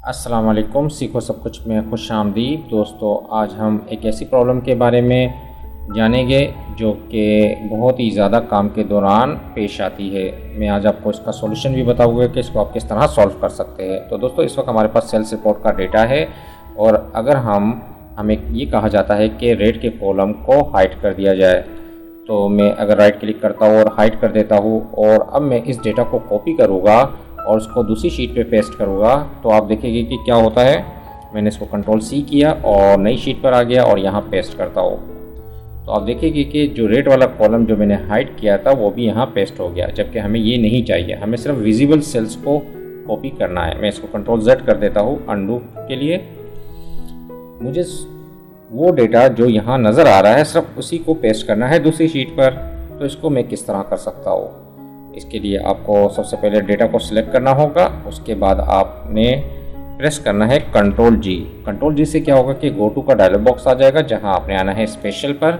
अस्सलाम वालेकुम। सीखो सब कुछ में खुश आमदीद। दोस्तों, आज हम एक ऐसी प्रॉब्लम के बारे में जानेंगे जो कि बहुत ही ज़्यादा काम के दौरान पेश आती है। मैं आज आपको इसका सॉल्यूशन भी बताऊंगा कि इसको आप किस तरह सॉल्व कर सकते हैं। तो दोस्तों, इस वक्त हमारे पास सेल्स रिपोर्ट का डेटा है और अगर हमें ये कहा जाता है कि रेट के कॉलम को हाइड कर दिया जाए, तो मैं अगर राइट क्लिक करता हूँ और हाइड कर देता हूँ और अब मैं इस डेटा को कॉपी करूँगा और उसको दूसरी शीट पे पेस्ट करूँगा, तो आप देखेंगे कि क्या होता है। मैंने इसको कंट्रोल सी किया और नई शीट पर आ गया और यहाँ पेस्ट करता हूँ, तो आप देखेंगे कि जो रेट वाला कॉलम जो मैंने हाइड किया था वो भी यहाँ पेस्ट हो गया, जबकि हमें ये नहीं चाहिए। हमें सिर्फ विजिबल सेल्स को कॉपी करना है। मैं इसको कंट्रोल जेड कर देता हूँ अंडू के लिए। मुझे वो डेटा जो यहाँ नज़र आ रहा है सिर्फ उसी को पेस्ट करना है दूसरी शीट पर। तो इसको मैं किस तरह कर सकता हूँ? इसके लिए आपको सबसे पहले डेटा को सिलेक्ट करना होगा। उसके बाद आपने प्रेस करना है कंट्रोल जी। कंट्रोल जी से क्या होगा कि गो टू का डायलॉग बॉक्स आ जाएगा, जहां आपने आना है स्पेशल पर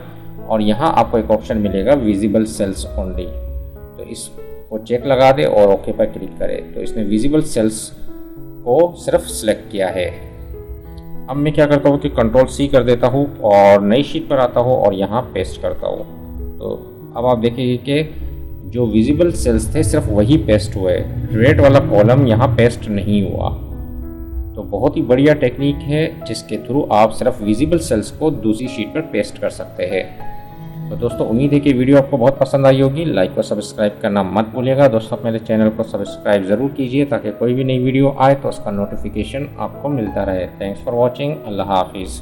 और यहां आपको एक ऑप्शन मिलेगा विजिबल सेल्स ओनली। तो इसको चेक लगा दे और ओके पर क्लिक करें। तो इसने विजिबल सेल्स को सिर्फ सिलेक्ट किया है। अब मैं क्या करता हूँ कि कंट्रोल सी कर देता हूँ और नई शीट पर आता हूँ और यहाँ पेस्ट करता हूँ। तो अब आप देखेंगे कि जो विजिबल सेल्स थे सिर्फ वही पेस्ट हुए, रेट वाला कॉलम यहाँ पेस्ट नहीं हुआ। तो बहुत ही बढ़िया टेक्निक है जिसके थ्रू आप सिर्फ विजिबल सेल्स को दूसरी शीट पर पेस्ट कर सकते हैं। तो दोस्तों, उम्मीद है कि वीडियो आपको बहुत पसंद आई होगी। लाइक और सब्सक्राइब करना मत भूलिएगा। दोस्तों, मेरे चैनल को सब्सक्राइब ज़रूर कीजिए ताकि कोई भी नई वीडियो आए तो उसका नोटिफिकेशन आपको मिलता रहे। Thanks for watching. अल्लाह हाफिज़।